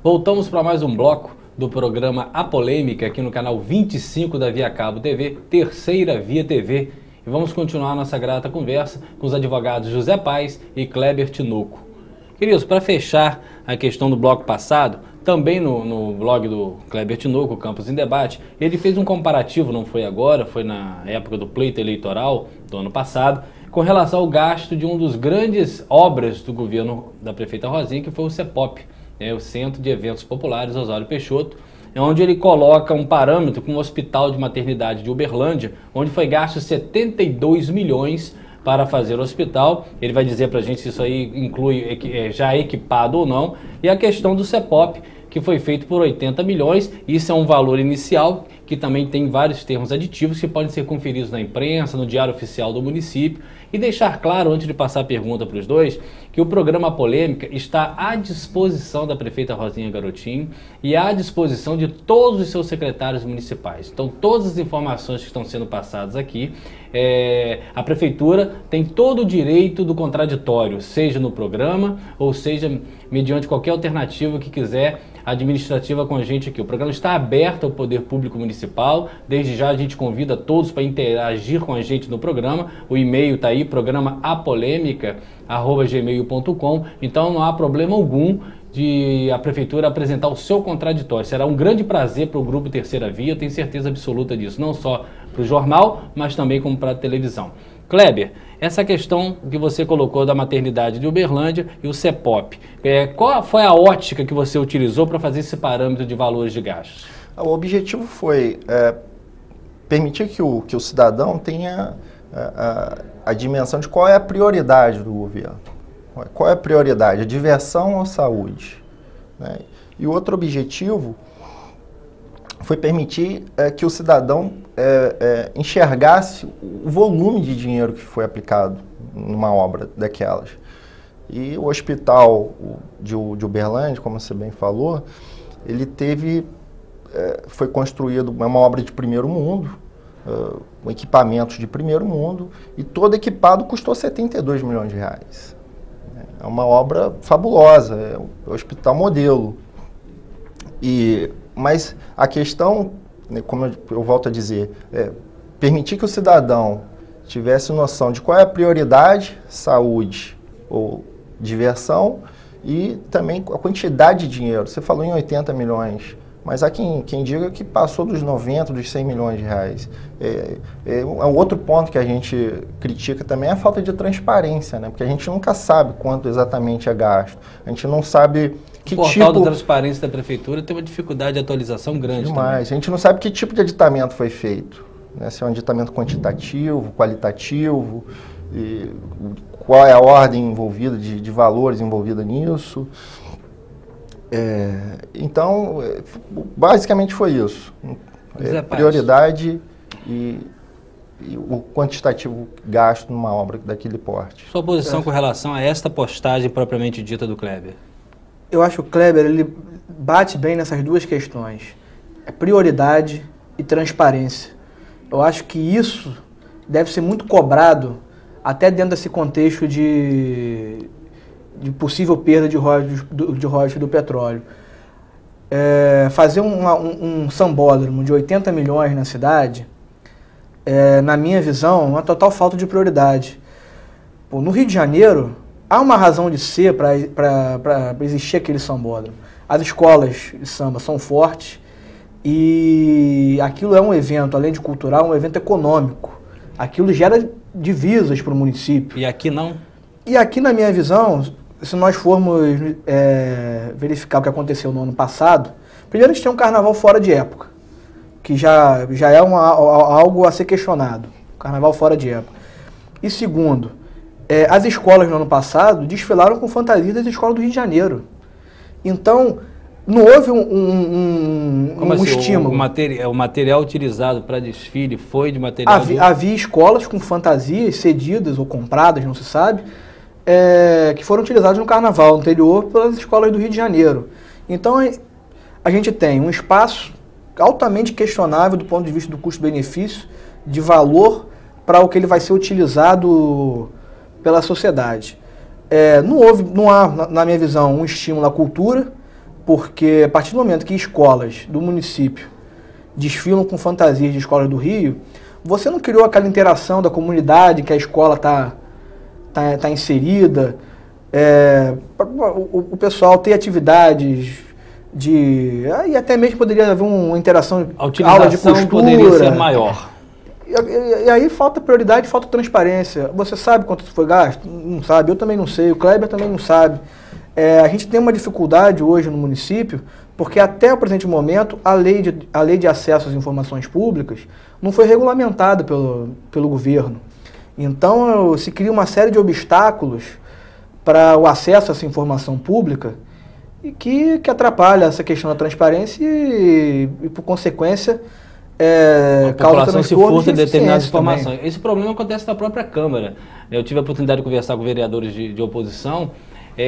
Voltamos para mais um bloco do programa A Polêmica aqui no canal 25 da Via Cabo TV, Terceira Via TV. E vamos continuar nossa grata conversa com os advogados José Paes e Kleber Tinoco. Queridos, para fechar a questão do bloco passado, também no blog do Kleber Tinoco, Campos em Debate, ele fez um comparativo, não foi agora, foi na época do pleito eleitoral do ano passado, com relação ao gasto de um dos grandes obras do governo da prefeita Rosinha, que foi o CEPOP, o Centro de Eventos Populares Osório Peixoto, onde ele coloca um parâmetro com o Hospital de Maternidade de Uberlândia, onde foi gasto 72 milhões para fazer o hospital. Ele vai dizer para a gente se isso aí inclui já equipado ou não. E a questão do CEPOP, que foi feito por 80 milhões, isso é um valor inicial, que também tem vários termos aditivos que podem ser conferidos na imprensa, no Diário Oficial do município. E deixar claro, antes de passar a pergunta para os dois, que o programa Polêmica está à disposição da prefeita Rosinha Garotinho e à disposição de todos os seus secretários municipais. Então, todas as informações que estão sendo passadas aqui, a prefeitura tem todo o direito do contraditório, seja no programa ou seja mediante qualquer alternativa que quiser administrativa com a gente aqui. O programa está aberto ao poder público municipal. Desde já a gente convida todos para interagir com a gente no programa. O e-mail está aí, programaapolemica@gmail.com. Então não há problema algum de a prefeitura apresentar o seu contraditório. Será um grande prazer para o Grupo Terceira Via, eu tenho certeza absoluta disso, não só para o jornal, mas também como para a televisão. Kleber, essa questão que você colocou da maternidade de Uberlândia e o CEPOP, qual foi a ótica que você utilizou para fazer esse parâmetro de valores de gastos? O objetivo foi permitir que o cidadão tenha a dimensão de qual é a prioridade do governo. Qual é a prioridade? A diversão ou a saúde? Né? E o outro objetivo foi permitir que o cidadão enxergasse o volume de dinheiro que foi aplicado numa obra daquelas. E o hospital de Uberlândia, como você bem falou, ele foi construído, é uma obra de primeiro mundo, com equipamentos de primeiro mundo, e todo equipado custou 72 milhões de reais. É uma obra fabulosa, é um hospital modelo. Mas a questão, como eu volto a dizer, permitir que o cidadão tivesse noção de qual é a prioridade, saúde ou diversão, e também a quantidade de dinheiro. Você falou em 80 milhões, mas há quem diga que passou dos 90, dos 100 milhões de reais. Um outro ponto que a gente critica também é a falta de transparência, né? Porque a gente nunca sabe quanto exatamente é gasto. A gente não sabe que tipo... O portal da transparência da prefeitura tem uma dificuldade de atualização grande demais. Também. A gente não sabe que tipo de aditamento foi feito, né? Se é um aditamento quantitativo, qualitativo, e qual é a ordem envolvida, de valores envolvida nisso. Então, basicamente foi isso. Prioridade e o quantitativo gasto numa obra daquele porte. Sua posição com relação a esta postagem propriamente dita do Kleber? Eu acho que o Kleber ele bate bem nessas duas questões. Prioridade e transparência. Eu acho que isso deve ser muito cobrado até dentro desse contexto de possível perda de royalties do petróleo. Fazer um sambódromo de 80 milhões na cidade, na minha visão, é uma total falta de prioridade. Pô, no Rio de Janeiro, há uma razão de ser para existir aquele sambódromo. As escolas de samba são fortes e aquilo é um evento, além de cultural, um evento econômico. Aquilo gera divisas para o município. E aqui não? E aqui, na minha visão, se nós formos verificar o que aconteceu no ano passado, primeiro a gente tem um carnaval fora de época, que já é algo a ser questionado, carnaval fora de época. E segundo, as escolas no ano passado desfilaram com fantasias das escolas do Rio de Janeiro. Então, não houve um estímulo. O material utilizado para desfile foi de material... Havia escolas com fantasias cedidas ou compradas, não se sabe, que foram utilizadas no carnaval anterior pelas escolas do Rio de Janeiro. Então, a gente tem um espaço altamente questionável do ponto de vista do custo-benefício, de valor para o que ele vai ser utilizado pela sociedade. Não há, na minha visão, um estímulo à cultura, porque a partir do momento que escolas do município desfilam com fantasias de escolas do Rio, você não criou aquela interação da comunidade que a escola tá inserida, o pessoal ter atividades e até mesmo poderia haver uma interação, a utilização aula de costura, poderia ser maior. E aí falta prioridade, falta transparência. Você sabe quanto foi gasto? Não sabe, eu também não sei, o Kleber também não sabe. A gente tem uma dificuldade hoje no município, porque até o presente momento a lei de acesso às informações públicas não foi regulamentada pelo governo. Então se cria uma série de obstáculos para o acesso a essa informação pública e que atrapalha essa questão da transparência e por consequência, a população se furta de determinadas informações. Também. Esse problema acontece na própria Câmara. Eu tive a oportunidade de conversar com vereadores de oposição.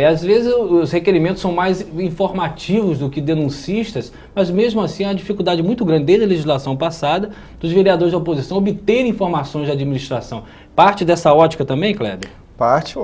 Às vezes os requerimentos são mais informativos do que denuncistas, mas mesmo assim há uma dificuldade muito grande desde a legislação passada dos vereadores de oposição obterem informações da administração. Parte dessa ótica também, Kleber? Parte,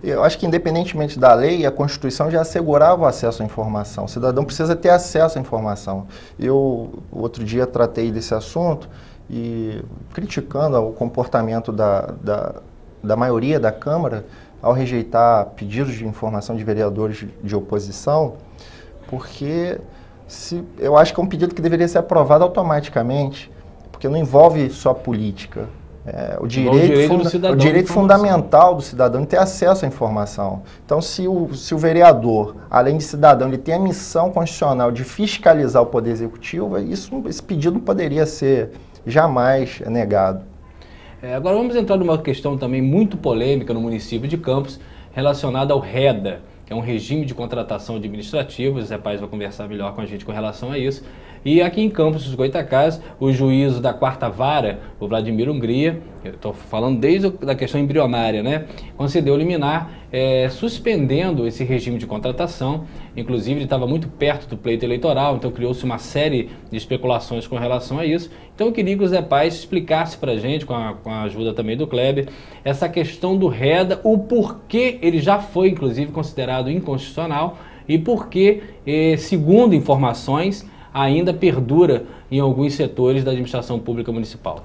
eu acho que independentemente da lei, a Constituição já assegurava o acesso à informação. O cidadão precisa ter acesso à informação. Eu, outro dia, tratei desse assunto e criticando o comportamento da maioria da Câmara ao rejeitar pedidos de informação de vereadores de oposição, porque eu acho que é um pedido que deveria ser aprovado automaticamente, porque não envolve só política. O direito fundamental do cidadão é ter acesso à informação. Então, se o vereador, além de cidadão, ele tem a missão constitucional de fiscalizar o Poder Executivo, esse pedido não poderia ser jamais negado. Agora vamos entrar numa questão também muito polêmica no município de Campos, relacionada ao REDA, que é um regime de contratação administrativa. O José Paes vai conversar melhor com a gente com relação a isso. E aqui em Campos dos Goytacazes, o juízo da 4ª Vara, o Vladimir Hungria, eu estou falando desde a questão embrionária, né, concedeu liminar suspendendo esse regime de contratação. Inclusive ele estava muito perto do pleito eleitoral, então criou-se uma série de especulações com relação a isso. Então eu queria que o Zé Paes explicasse para a gente, com a ajuda também do Kleber, essa questão do REDA, o porquê ele já foi inclusive considerado inconstitucional e porquê, segundo informações, ainda perdura em alguns setores da administração pública municipal.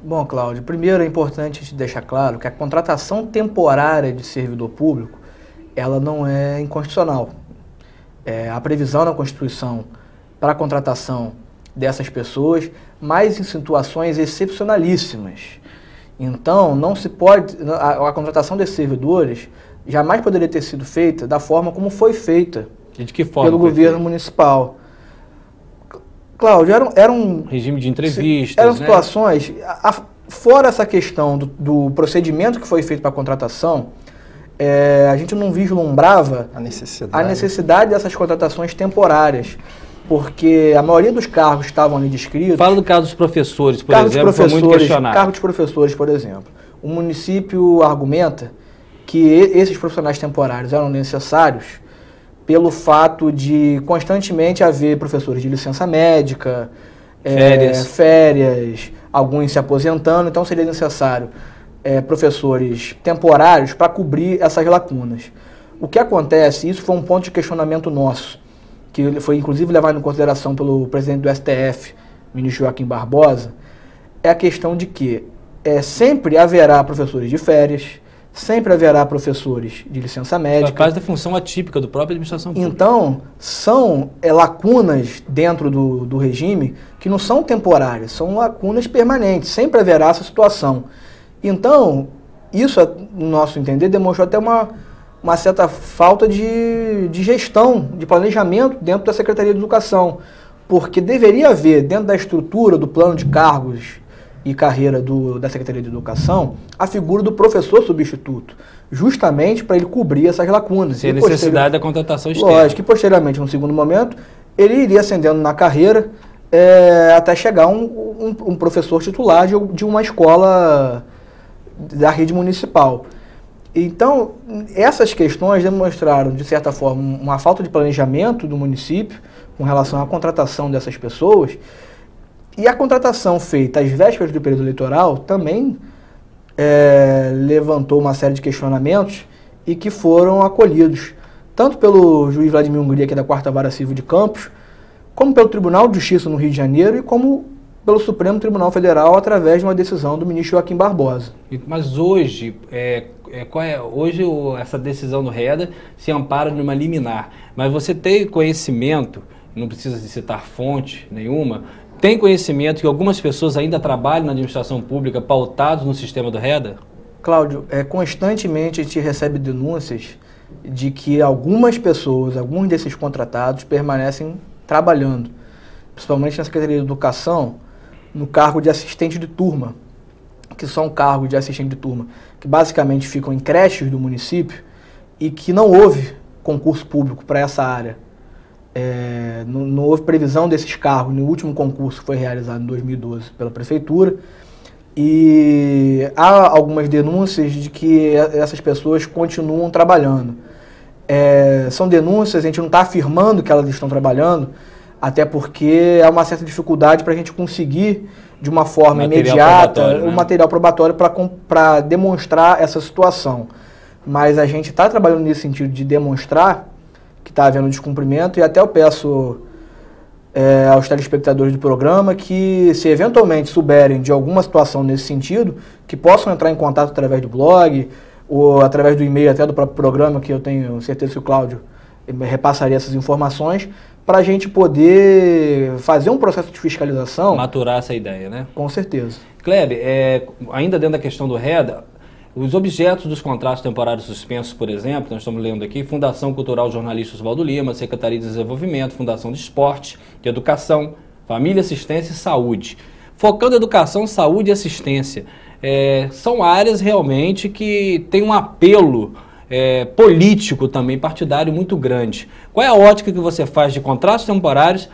Bom, Cláudio, primeiro é importante te deixar claro que a contratação temporária de servidor público, ela não é inconstitucional. A previsão na Constituição para a contratação dessas pessoas, mas em situações excepcionalíssimas. Então, não se pode, a contratação desses servidores jamais poderia ter sido feita da forma como foi feita de que forma pelo governo municipal. Cláudio, era um regime de entrevistas, eram situações, fora essa questão do procedimento que foi feito para a contratação, a gente não vislumbrava a necessidade dessas contratações temporárias, porque a maioria dos cargos estavam ali descritos. Fala do caso dos professores, por exemplo, foi muito questionado. Cargo de professores, por exemplo. O município argumenta que esses profissionais temporários eram necessários pelo fato de constantemente haver professores de licença médica, férias, alguns se aposentando, então seria necessário professores temporários para cobrir essas lacunas. O que acontece, isso foi um ponto de questionamento nosso, que foi inclusive levado em consideração pelo presidente do STF, ministro Joaquim Barbosa, é a questão de que sempre haverá professores de férias, sempre haverá professores de licença médica. Por causa da função atípica do próprio administração pública. Então, são lacunas dentro do regime que não são temporárias, são lacunas permanentes, sempre haverá essa situação. Então, isso, no nosso entender, demonstrou até uma certa falta de gestão, de planejamento dentro da Secretaria de Educação, porque deveria haver, dentro da estrutura do plano de cargos e carreira da Secretaria de Educação, a figura do professor substituto, justamente para ele cobrir essas lacunas. Sem a necessidade da contratação externa. Lógico que, posteriormente, no segundo momento, ele iria ascendendo na carreira até chegar um professor titular de uma escola da rede municipal. Então, essas questões demonstraram, de certa forma, uma falta de planejamento do município com relação à contratação dessas pessoas. E a contratação feita às vésperas do período eleitoral também levantou uma série de questionamentos e que foram acolhidos. tanto pelo juiz Vladimir Hungria, que é da 4ª Vara Civil de Campos, como pelo Tribunal de Justiça no Rio de Janeiro e como pelo Supremo Tribunal Federal através de uma decisão do ministro Joaquim Barbosa. Mas hoje, hoje essa decisão do REDA se ampara numa liminar, mas você tem conhecimento, não precisa de citar fonte nenhuma, tem conhecimento que algumas pessoas ainda trabalham na administração pública pautados no sistema do REDA? Cláudio, constantemente a gente recebe denúncias de que algumas pessoas, alguns desses contratados permanecem trabalhando, principalmente na Secretaria de Educação, no cargo de assistente de turma, que são cargos de assistente de turma que basicamente ficam em creches do município e que não houve concurso público para essa área. Não houve previsão desses cargos no último concurso que foi realizado em 2012 pela Prefeitura. E há algumas denúncias de que essas pessoas continuam trabalhando. São denúncias, a gente não está afirmando que elas estão trabalhando, até porque há uma certa dificuldade para a gente conseguir, de uma forma imediata, o material probatório para demonstrar essa situação. Mas a gente está trabalhando nesse sentido de demonstrar que está havendo descumprimento, e até eu peço aos telespectadores do programa que, se eventualmente souberem de alguma situação nesse sentido, que possam entrar em contato através do blog ou através do e-mail até do próprio programa, que eu tenho certeza que o Cláudio repassaria essas informações, para a gente poder fazer um processo de fiscalização. Maturar essa ideia, né? Com certeza. Kleber, ainda dentro da questão do REDA, os objetos dos contratos temporários suspensos, por exemplo, nós estamos lendo aqui, Fundação Cultural Jornalista Oswaldo Lima, Secretaria de Desenvolvimento, Fundação de Esporte, de Educação, Família, Assistência e Saúde. Focando educação, saúde e assistência, são áreas realmente que têm um apelo político também, partidário muito grande. Qual é a ótica que você faz de contratos temporários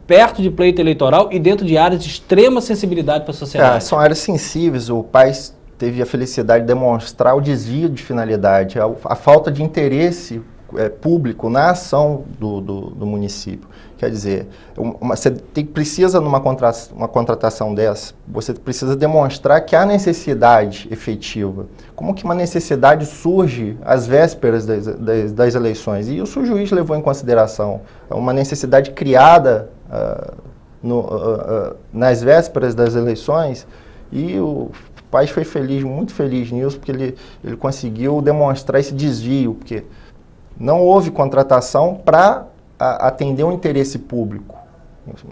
perto de pleito eleitoral e dentro de áreas de extrema sensibilidade para a sociedade? São áreas sensíveis. O país teve a felicidade de demonstrar o desvio de finalidade, a falta de interesse público na ação do município. Quer dizer, você precisa, numa contratação dessa, você precisa demonstrar que há necessidade efetiva. Como que uma necessidade surge às vésperas das eleições? E isso o juiz levou em consideração. É uma necessidade criada nas vésperas das eleições, e o país foi feliz, muito feliz nisso, porque ele conseguiu demonstrar esse desvio, porque não houve contratação para atender um interesse público,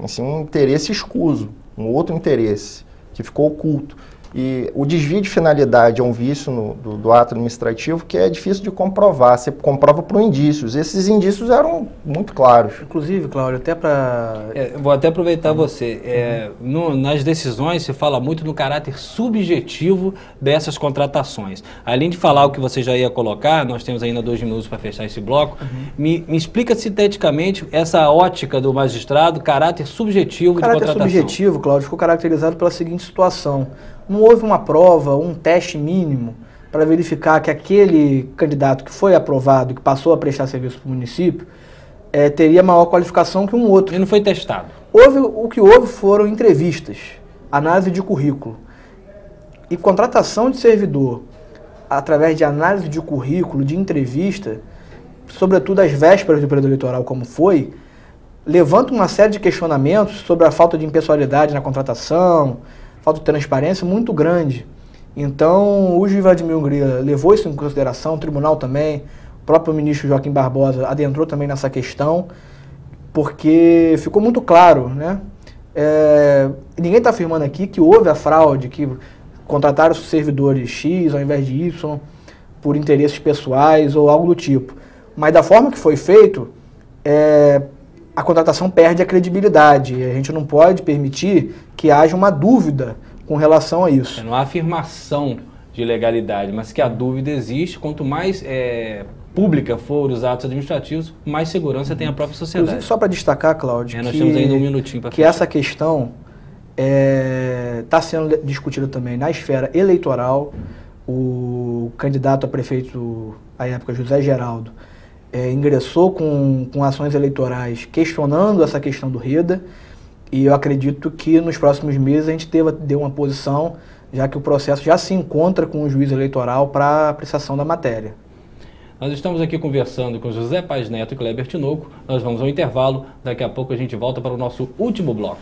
assim, um interesse escuso, um outro interesse que ficou oculto. E o desvio de finalidade é um vício do ato administrativo que é difícil de comprovar. Você comprova por indícios. Esses indícios eram muito claros. Inclusive, Cláudio, até para... vou até aproveitar você. Nas decisões se fala muito no caráter subjetivo dessas contratações. Além de falar o que você já ia colocar, nós temos ainda 2 minutos para fechar esse bloco. Me explica sinteticamente essa ótica do magistrado, caráter subjetivo de contratação. O caráter subjetivo, Cláudio, ficou caracterizado pela seguinte situação. Não houve uma prova, um teste mínimo para verificar que aquele candidato que foi aprovado, que passou a prestar serviço para o município, teria maior qualificação que um outro. Ele não foi testado? O que houve foram entrevistas, análise de currículo. E contratação de servidor, através de análise de currículo, de entrevista, sobretudo às vésperas do período eleitoral, como foi, levanta uma série de questionamentos sobre a falta de impessoalidade na contratação, falta de transparência muito grande. Então, o juiz Vladimir Hungria levou isso em consideração, o tribunal também, o próprio ministro Joaquim Barbosa adentrou também nessa questão, porque ficou muito claro, né? Ninguém está afirmando aqui que houve a fraude, que contrataram servidores X ao invés de Y por interesses pessoais ou algo do tipo. Mas da forma que foi feito, a contratação perde a credibilidade. A gente não pode permitir que haja uma dúvida com relação a isso. Não há afirmação de legalidade, mas que a dúvida existe. Quanto mais pública for os atos administrativos, mais segurança tem a própria sociedade. Inclusive, só para destacar, Cláudio, nós temos ainda um minutinho para fechar. Essa questão está sendo discutida também na esfera eleitoral. O candidato a prefeito, à época, José Geraldo, ingressou com ações eleitorais questionando essa questão do REDA, e eu acredito que nos próximos meses a gente dê uma posição, já que o processo já se encontra com o juiz eleitoral para apreciação da matéria. Nós estamos aqui conversando com José Paes Neto e Kleber Tinoco. Nós vamos ao intervalo. Daqui a pouco a gente volta para o nosso último bloco.